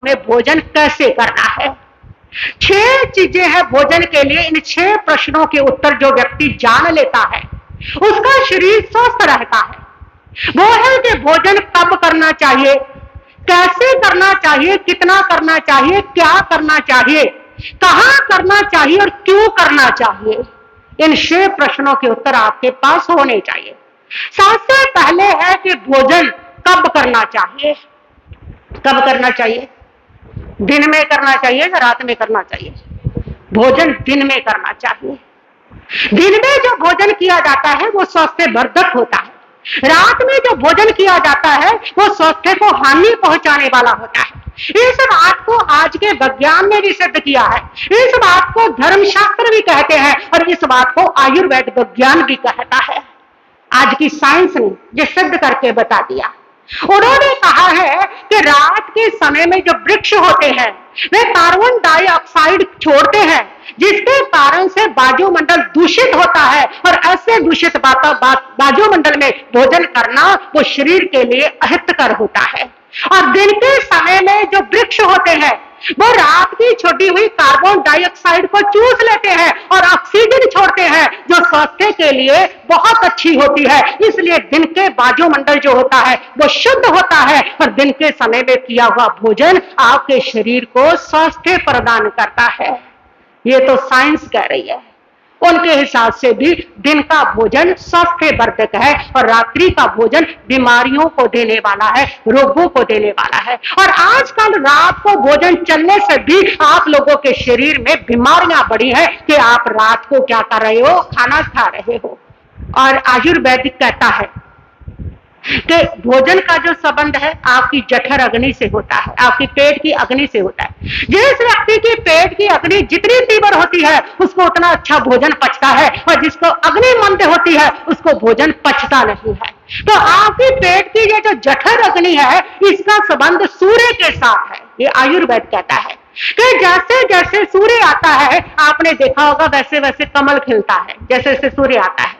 में भोजन कैसे करना है। 6 चीजें हैं भोजन के लिए। इन 6 प्रश्नों के उत्तर जो व्यक्ति जान लेता है उसका शरीर स्वस्थ रहता है। वो है कि भोजन कब करना चाहिए, कैसे करना चाहिए, कितना करना चाहिए, क्या करना चाहिए, कहां करना चाहिए और क्यों करना चाहिए। इन 6 प्रश्नों के उत्तर आपके पास होने चाहिए। सबसे पहले है कि भोजन कब करना चाहिए। कब करना चाहिए? दिन में करना चाहिए या रात में करना चाहिए? भोजन दिन में करना चाहिए। दिन में जो भोजन किया जाता है वो स्वास्थ्यवर्धक होता है। रात में जो भोजन किया जाता है वो स्वास्थ्य को हानि पहुंचाने वाला होता है। इस बात को आज के विज्ञान ने भी सिद्ध किया है। इस बात को धर्मशास्त्र भी कहते हैं और इस बात को आयुर्वेद विज्ञान भी कहता है। आज की साइंस ने ये सिद्ध करके बता दिया। उन्होंने कहा है कि रात के समय में जो वृक्ष होते हैं वे कार्बन डाइऑक्साइड छोड़ते हैं, जिसके कारण से वायुमंडल दूषित होता है और ऐसे दूषित वायुमंडल में भोजन करना वो शरीर के लिए अहितकर होता है। और दिन के समय में जो वृक्ष होते हैं वो रात की छोड़ी हुई कार्बन डाइऑक्साइड को चूस लेते हैं और ऑक्सीजन छोड़ते हैं जो स्वास्थ्य के लिए बहुत अच्छी होती है। इसलिए दिन के वायुमंडल जो होता है वो शुद्ध होता है और दिन के समय में किया हुआ भोजन आपके शरीर को स्वास्थ्य प्रदान करता है। ये तो साइंस कह रही है। उनके हिसाब से भी दिन का भोजन स्वास्थ्यवर्धक है और रात्रि का भोजन बीमारियों को देने वाला है, रोगों को देने वाला है। और आजकल रात को भोजन चलने से भी आप लोगों के शरीर में बीमारियां बढ़ी है कि आप रात को क्या कर रहे हो, खाना खा रहे हो। और आयुर्वेदिक कहता है कि भोजन का जो संबंध है आपकी जठर अग्नि से होता है, आपकी पेट की अग्नि से होता है। जिस व्यक्ति की पेट की अग्नि जितनी तीव्र होती है उसको उतना अच्छा भोजन पचता है और जिसको अग्नि मंद होती है उसको भोजन पचता नहीं है। तो आपकी पेट की ये जो जठर अग्नि है इसका संबंध सूर्य के साथ है। ये आयुर्वेद कहता है कि जैसे जैसे सूर्य आता है, आपने देखा होगा वैसे वैसे कमल खिलता है जैसे जैसे सूर्य आता है,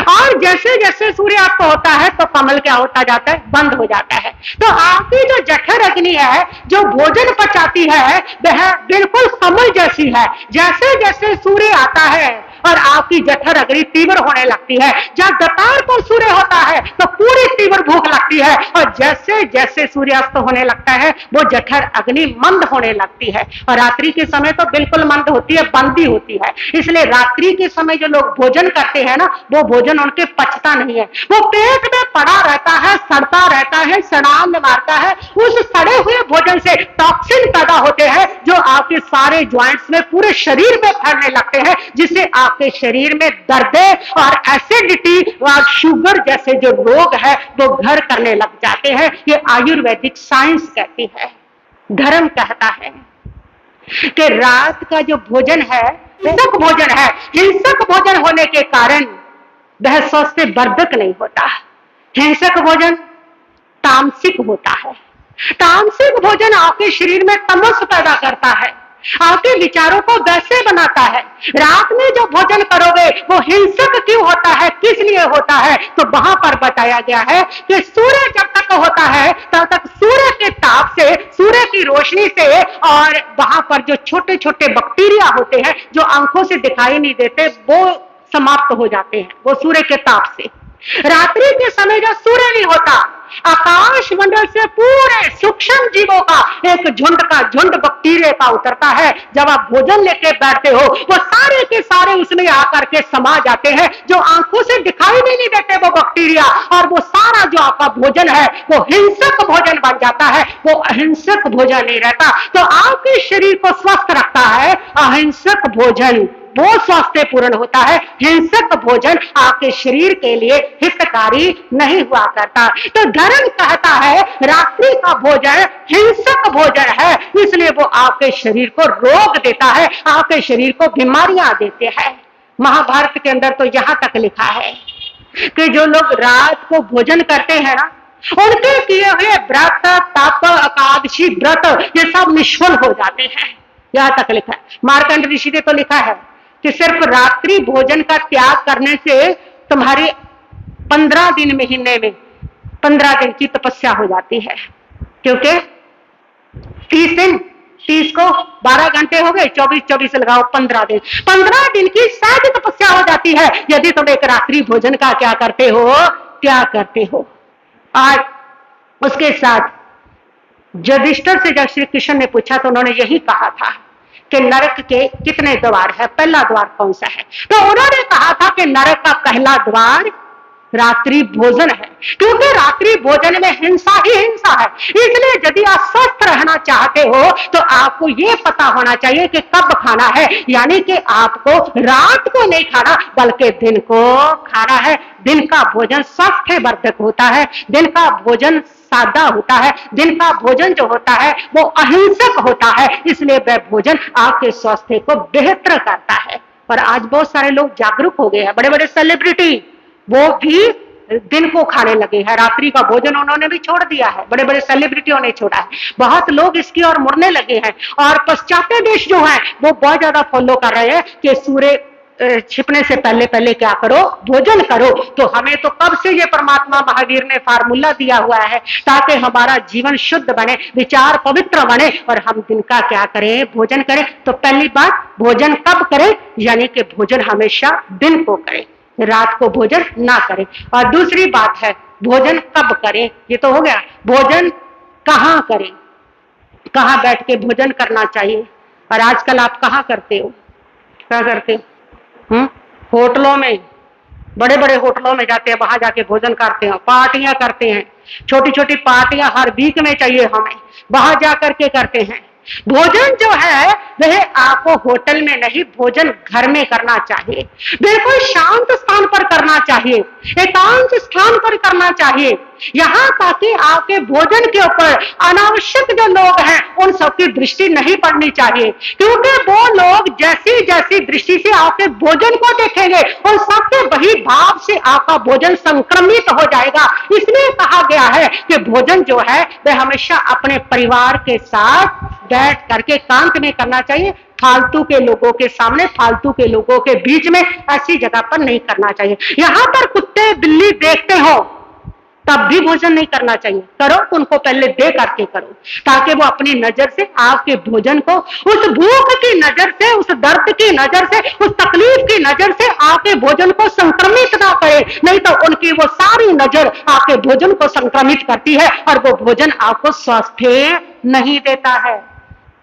और जैसे जैसे सूर्यास्त होता है तो कमल क्या होता जाता है, बंद हो जाता है। तो आपकी जो जठर अग्नि है जो भोजन पचाती है वह बिल्कुल कमल जैसी है। जैसे जैसे सूर्य आता है और आपकी जठर अग्नि तीव्र होने लगती है। जब दोपहर को सूर्य होता है तो पूरी तीव्र भूख लगती है और जैसे जैसे सूर्यास्त होने लगता है वो जठर अग्नि मंद होने लगती है। और रात्रि के समय तो बिल्कुल मंद होती है, बंद ही होती है। इसलिए रात्रि के समय जो लोग भोजन करते हैं ना वो भोजन उनके पचता नहीं है, वो पेट में पड़ा रहता है, सड़ता रहता है, सड़ान मारता है। उस सड़े हुए भोजन से टॉक्सिन पैदा होते हैं जो आपके सारे ज्वाइंट्स में, पूरे शरीर में फैलने लगते हैं, जिससे आपके शरीर में दर्द और एसिडिटी और शुगर जैसे जो रोग है वो घर करने लग जाते हैं। ये आयुर्वेदिक साइंस कहती है। धर्म कहता है कि रात का जो भोजन है हिंसक भोजन है। हिंसक भोजन होने के कारण वह स्वास्थ्यवर्धक नहीं होता। हिंसक भोजन तामसिक होता है। तामसिक भोजन आपके शरीर में तमस पैदा करता है, आपके विचारों को वैसे बनाता है। रात में जो भोजन करोगे वो हिंसक क्यों होता है, किस लिए होता है, तो वहां पर बताया गया है कि सूर्य जब तक होता है तब तक सूर्य के ताप से, सूर्य की रोशनी से, और वहां पर जो छोटे छोटे बैक्टीरिया होते हैं जो आंखों से दिखाई नहीं देते वो समाप्त हो जाते हैं, वो सूर्य के ताप से। रात्रि के समय जब सूर्य नहीं होता, आकाश मंडल से पूरे सूक्ष्म जीवों का एक झुंड बैक्टीरिया का उतरता है। जब आप भोजन लेके बैठते हो वो सारे के सारे उसमें आकर के समा जाते हैं, जो आंखों से दिखाई भी नहीं देते वो बैक्टीरिया, और वो सारा जो आपका भोजन है वो हिंसक भोजन बन जाता है, वो अहिंसक भोजन नहीं रहता। तो आपके शरीर को स्वस्थ रखता है अहिंसक भोजन, वो स्वास्थ्य पूर्ण होता है। हिंसक भोजन आपके शरीर के लिए हितकारी नहीं हुआ करता। तो धर्म कहता है रात्रि का भोजन हिंसक भोजन है, इसलिए वो आपके शरीर को रोग देता है, आपके शरीर को बीमारियां देते हैं। महाभारत के अंदर तो यहां तक लिखा है कि जो लोग रात को भोजन करते हैं ना उनके किए हुए व्रत, तप, एकादशी व्रत ये सब निष्फल हो जाते हैं। यहां तक लिखा है। मार्कंड ऋषि ने तो लिखा है कि सिर्फ रात्रि भोजन का त्याग करने से तुम्हारी 15 दिन महीने में 15 दिन की तपस्या हो जाती है, क्योंकि 30 दिन, 30 को 12 घंटे हो गए, 24 लगाओ 15 दिन, 15 दिन की शायद तपस्या हो जाती है यदि तुम एक रात्रि भोजन का क्या करते हो, त्याग करते हो। आज उसके साथ युधिष्ठिर से जब श्री कृष्ण ने पूछा तो उन्होंने यही कहा था कि नरक के कितने द्वार है, पहला द्वार कौन सा है? तो उन्होंने कहा था कि नरक का पहला द्वार रात्रि भोजन है, क्योंकि रात्रि भोजन में हिंसा ही हिंसा है। इसलिए यदि आप स्वस्थ रहना चाहते हो तो आपको ये पता होना चाहिए कि कब खाना है, यानी कि आपको रात को नहीं खाना बल्कि दिन को खाना है। दिन का भोजन स्वास्थ्यवर्धक होता है, दिन का भोजन सादा होता है, दिन का भोजन जो होता है वो अहिंसक होता है, इसलिए वह भोजन आपके स्वास्थ्य को बेहतर करता है। पर आज बहुत सारे लोग जागरूक हो गए हैं, बड़े बड़े सेलिब्रिटी वो भी दिन को खाने लगे हैं, रात्रि का भोजन उन्होंने भी छोड़ दिया है, बड़े बड़े सेलिब्रिटियों ने छोड़ा है। बहुत लोग इसकी ओर मुड़ने लगे हैं और पश्चात्य देश जो है वो बहुत ज्यादा फॉलो कर रहे हैं कि सूर्य छिपने से पहले पहले क्या करो, भोजन करो। तो हमें तो कब से ये परमात्मा महावीर ने फार्मूला दिया हुआ है ताकि हमारा जीवन शुद्ध बने, विचार पवित्र बने और हम दिन का क्या करें, भोजन करें। तो पहली बात, भोजन कब करें, यानी कि भोजन हमेशा दिन को करें, रात को भोजन ना करें। और दूसरी बात है भोजन कब करें, ये तो हो गया। भोजन कहाँ करें, कहाँ बैठ के भोजन करना चाहिए। और आजकल आप कहाँ करते हो, क्या करते हो? होटलों में, बड़े बड़े होटलों में जाते हैं, वहां जाके भोजन करते हैं, पार्टियां करते हैं, छोटी छोटी पार्टियां हर वीक में चाहिए हमें, वहां जाकर के करते हैं। भोजन जो है वह आपको होटल में नहीं, भोजन घर में करना चाहिए, बिल्कुल शांत स्थान पर करना चाहिए, एकांत स्थान पर करना चाहिए, यहाँ ताकि आपके भोजन के ऊपर अनावश्यक जो लोग हैं उन सबकी दृष्टि नहीं पड़नी चाहिए, क्योंकि वो लोग जैसी जैसी दृष्टि से आपके भोजन को देखेंगे उन सबके वही भाव से आपका भोजन संक्रमित हो जाएगा। इसलिए कहा गया है कि भोजन जो है वह हमेशा अपने परिवार के साथ बैठ करके एकांत में करना चाहिए, फालतू के लोगों के सामने, फालतू के लोगों के बीच में ऐसी जगह पर नहीं करना चाहिए। यहां पर कुत्ते बिल्ली देखते हो तब भी भोजन नहीं करना चाहिए, करो तो उनको पहले दे करके करो, ताकि वो अपनी नजर से आपके भोजन को, उस भूख की नजर से, उस दर्द की नजर से, उस तकलीफ की नजर से आपके भोजन को संक्रमित ना करे। नहीं तो उनकी वो सारी नजर आपके भोजन को संक्रमित करती है और वो भोजन आपको स्वास्थ्य नहीं देता है।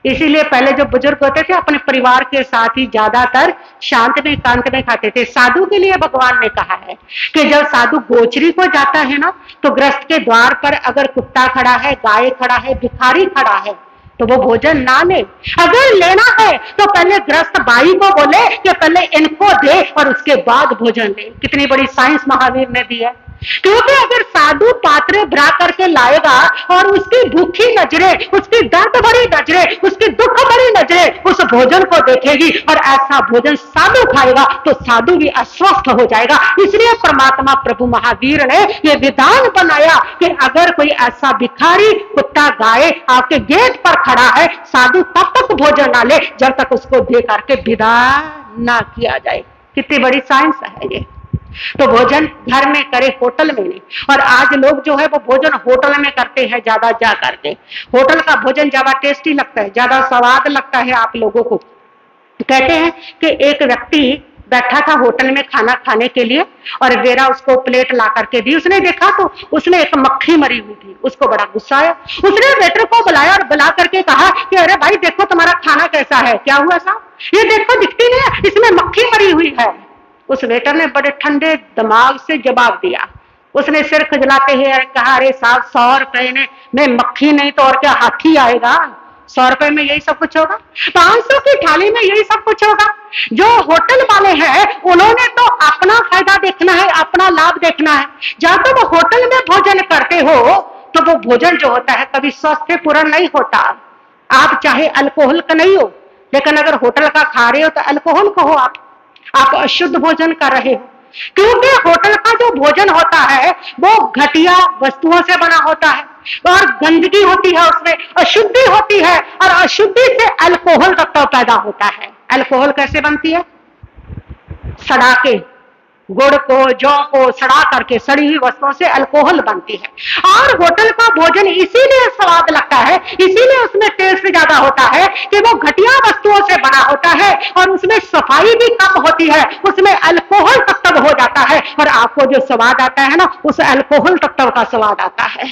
इसीलिए पहले जो बुजुर्ग होते थे अपने परिवार के साथ ही ज्यादातर शांत में एकांत में खाते थे। साधु के लिए भगवान ने कहा है कि जब साधु गोचरी को जाता है ना, तो ग्रस्त के द्वार पर अगर कुत्ता खड़ा है, गाय खड़ा है, भिखारी खड़ा है, तो वो भोजन ना ले। अगर लेना है तो पहले ग्रस्त बाई को बोले कि पहले इनको दे और उसके बाद भोजन ले। कितनी बड़ी साइंस महावीर ने दी है। क्योंकि अगर साधु पात्र भरा करके लाएगा और उसकी भूखी नजरें, उसकी दर्द भरी नजरें, उसकी दुख भरी नजरें उस भोजन को देखेगी और ऐसा भोजन साधु खाएगा तो साधु भी अस्वस्थ हो जाएगा। इसलिए परमात्मा प्रभु महावीर ने यह विधान बनाया कि अगर कोई ऐसा भिखारी, कुत्ता, गाय आपके गेट पर खड़ा है, साधु तब तक भोजन ना ले जब तक उसको दे करके विदा ना किया जाए। कितनी बड़ी साइंस है ये। तो भोजन घर में करे, होटल में नहीं। और आज लोग जो है वो भोजन होटल में करते हैं ज्यादा जा करके। होटल का भोजन ज्यादा टेस्टी लगता है, ज्यादा स्वाद लगता है आप लोगों को। कहते हैं कि एक व्यक्ति बैठा था होटल में खाना खाने के लिए और वेरा उसको प्लेट ला करके दी। उसने देखा तो उसमें एक मक्खी मरी हुई थी, उसको बड़ा गुस्सा आया। उसने वेटर को बुलाया और बुला करके कहा कि अरे भाई देखो तुम्हारा खाना कैसा है। क्या हुआ साहब? ये देखो दिखती नहीं है, इसमें मक्खी मरी हुई है। उस वेटर ने बड़े ठंडे दिमाग से जवाब दिया। उसने सिर खुजलाते हुए कहा, अरे साहब 100 रुपए में मक्खी नहीं तो और क्या हाथी आएगा? 100 रुपए में यही सब कुछ होगा? 500 की थाली में यही सब कुछ होगा? जो होटल वाले हैं उन्होंने तो अपना फायदा देखना है, अपना लाभ देखना है। जब तुम होटल में भोजन करते हो तो वो भोजन जो होता है कभी स्वास्थ्य पूर्ण नहीं होता। आप चाहे अल्कोहल का नहीं हो, लेकिन अगर होटल का खा रहे हो तो अल्कोहल का हो, आप अशुद्ध भोजन कर रहे हो। क्योंकि होटल का जो भोजन होता है वो घटिया वस्तुओं से बना होता है और गंदगी होती है, उसमें अशुद्धि होती है और अशुद्धि से अल्कोहल तत्व पैदा होता है। अल्कोहल कैसे बनती है? सड़ा के गुड़ को, जौ को सड़ा करके सड़ी हुई वस्तुओं से अल्कोहल बनती है। और होटल का भोजन इसीलिए स्वाद लगता है, इसीलिए उसमें टेस्ट ज्यादा होता है कि वो घटिया वस्तुओं से बना होता है और उसमें सफाई भी कम होती है, उसमें अल्कोहल तत्व हो जाता है और आपको जो स्वाद आता है ना, उस अल्कोहल तत्व का स्वाद आता है।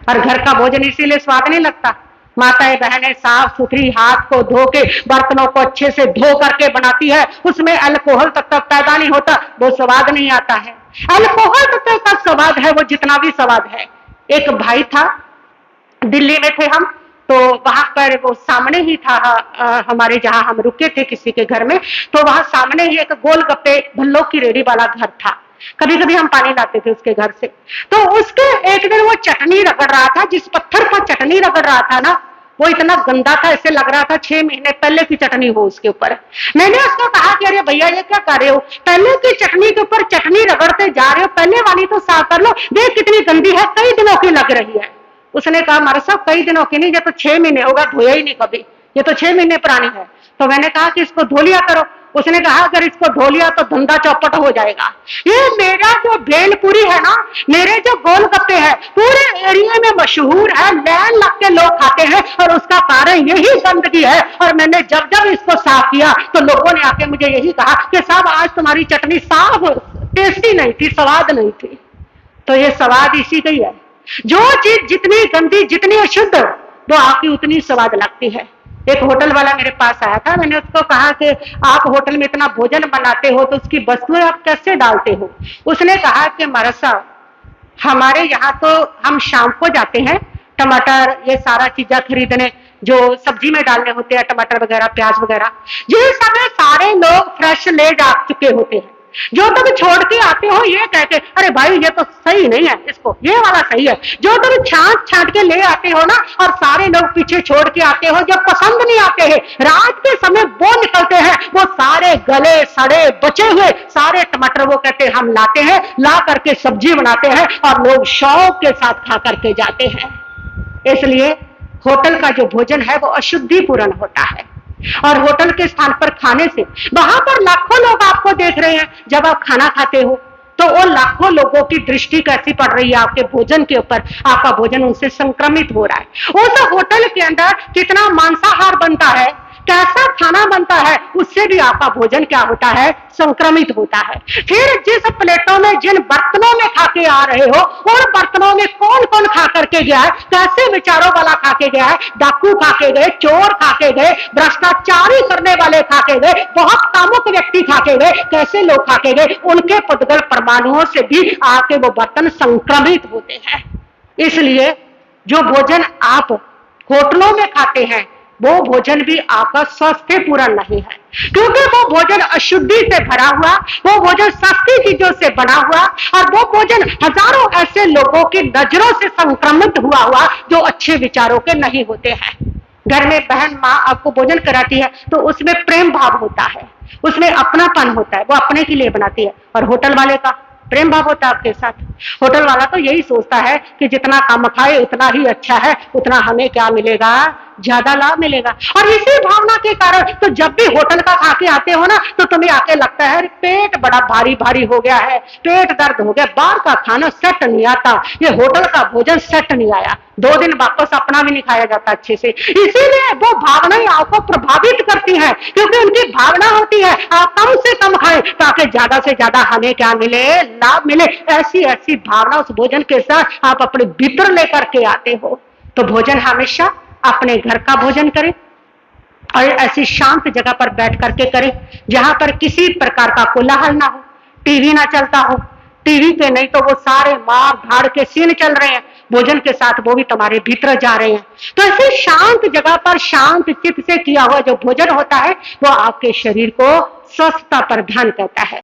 और घर का भोजन इसीलिए स्वाद नहीं लगता। माताएं बहनें साफ सुथरी हाथ को धो के बर्तनों को अच्छे से धो करके बनाती है, उसमें अल्कोहल तत्व पैदा नहीं होता, वो स्वाद नहीं आता है। अल्कोहल तत्व का स्वाद है वो जितना भी स्वाद है। एक भाई था, दिल्ली में थे हम, तो वहां पर वो सामने ही था हमारे जहां हम रुके थे किसी के घर में, तो वहां सामने ही एक गोलगप्पे भल्लों की रेडी वाला घर था। कभी कभी हम पानी लाते थे उसके घर से। तो उसके एक दिन वो चटनी रगड़ रहा था, जिस पत्थर पर चटनी रगड़ रहा था ना, वो इतना गंदा था, ऐसे लग रहा था 6 महीने पहले की चटनी हो उसके ऊपर। मैंने उसको कहा कि अरे भैया ये क्या कर रहे हो, पहले की चटनी के ऊपर चटनी रगड़ते जा रहे हो, पहले वाली तो साफ कर लो, देख कितनी गंदी है, कई दिनों की लग रही है। उसने कहा हमारे साहब कई दिनों की नहीं, ये तो 6 महीने होगा, धोया ही नहीं कभी, ये तो 6 महीने पुरानी है। तो मैंने कहा कि इसको धो लिया करो। उसने कहा अगर इसको धो लिया तो धंधा चौपट हो जाएगा। ये मेरा जो भेलपुरी है ना, मेरे जो गोलगप्पे हैं, पूरे एरिया में मशहूर है, लाइन लग के लोग खाते हैं और उसका कारण यही गंदगी है। और मैंने जब जब इसको साफ किया तो लोगों ने आके मुझे यही कहा कि साहब आज तुम्हारी चटनी साफ टेस्टी नहीं थी, स्वाद नहीं थी। तो ये स्वाद इसी का ही है। जो चीज जितनी गंदी, जितनी अशुद्ध, वो आपकी उतनी स्वाद लगती है। एक होटल वाला मेरे पास आया था, मैंने उसको कहा कि आप होटल में इतना भोजन बनाते हो तो उसकी वस्तुएं आप कैसे डालते हो। उसने कहा कि महाराज साहब हमारे यहाँ तो हम शाम को जाते हैं टमाटर ये सारा चीजें खरीदने, जो सब्जी में डालने होते हैं, टमाटर वगैरह प्याज वगैरह, ये समय सारे लोग फ्रेश ले जा चुके होते हैं। जो तुम छोड़ के आते हो ये कहते अरे भाई ये तो सही नहीं है, इसको ये वाला सही है। जो तुम छांट छांट के ले आते हो ना, और सारे लोग पीछे छोड़ के आते हो, जो पसंद नहीं आते हैं, रात के समय वो निकलते हैं, वो सारे गले सड़े बचे हुए सारे टमाटर वो कहते हैं हम लाते हैं, ला करके सब्जी बनाते हैं और लोग शौक के साथ खा करके जाते हैं। इसलिए होटल का जो भोजन है वो अशुद्धिपूर्ण होता है। और होटल के स्थान पर खाने से वहां पर लाखों लोग आपको देख रहे हैं, जब आप खाना खाते हो तो वो लाखों लोगों की दृष्टि कैसी पड़ रही है आपके भोजन के ऊपर, आपका भोजन उनसे संक्रमित हो रहा है। उस होटल के अंदर कितना मांसाहार बनता है, कैसा खाना बनता है, उससे भी आपका भोजन क्या होता है, संक्रमित होता है। फिर जिस प्लेटों में, जिन बर्तनों में खा के आ रहे हो, उन बर्तनों में कौन कौन खा करके गया है, कैसे विचारों वाला खा के गया है, डाकू खा के गए, चोर खा के गए, भ्रष्टाचारी करने वाले खा के गए, बहुत कामुक व्यक्ति खा के गए, कैसे लोग खा के गए, उनके पुद्गल परमाणुओं से भी आके वो बर्तन संक्रमित होते हैं। इसलिए जो भोजन आप होटलों में खाते हैं वो भोजन भी आपका स्वास्थ्य पूर्ण नहीं है, क्योंकि वो भोजन अशुद्धि से भरा हुआ, वो भोजन सस्ती चीजों से बना हुआ, और वो भोजन हजारों ऐसे लोगों की नजरों से संक्रमित हुआ जो अच्छे विचारों के नहीं होते हैं। घर में बहन माँ आपको भोजन कराती है तो उसमें प्रेम भाव होता है, उसमें अपनापन होता है, वो अपने के लिए बनाती है। और होटल वाले का प्रेम भाव होता है आपके साथ। होटल वाला तो यही सोचता है कि जितना कम खाए उतना ही अच्छा है, उतना हमें क्या मिलेगा, ज्यादा लाभ मिलेगा। और इसी भावना के कारण तो जब भी होटल का खा के आते हो ना, तो तुम्हें आके लगता है पेट बड़ा भारी भारी हो गया है, पेट दर्द हो गया, बाहर का खाना सेट नहीं आता, ये होटल का भोजन सेट नहीं आया, 2 दिन वापस अपना भी नहीं खाया जाता अच्छे से। इसीलिए वो भावनाएं आपको प्रभावित करती हैं, क्योंकि उनकी भावना होती है आप कम से कम खाएं ताकि ज्यादा से ज्यादा हमें क्या मिले, लाभ मिले। ऐसी ऐसी भावना उस भोजन के साथ आप अपने भीतर लेकर के आते हो। तो भोजन हमेशा अपने घर का भोजन करें और ऐसी शांत जगह पर बैठ करके करें जहां पर किसी प्रकार का कोलाहल ना हो, टीवी ना चलता हो। टीवी पे नहीं तो वो सारे मार धाड़ के सीन चल रहे हैं, भोजन के साथ वो भी तुम्हारे भीतर जा रहे हैं। तो ऐसी शांत जगह पर शांत चित्त से किया हुआ जो भोजन होता है वो आपके शरीर को स्वस्थता पर ध्यान करता है।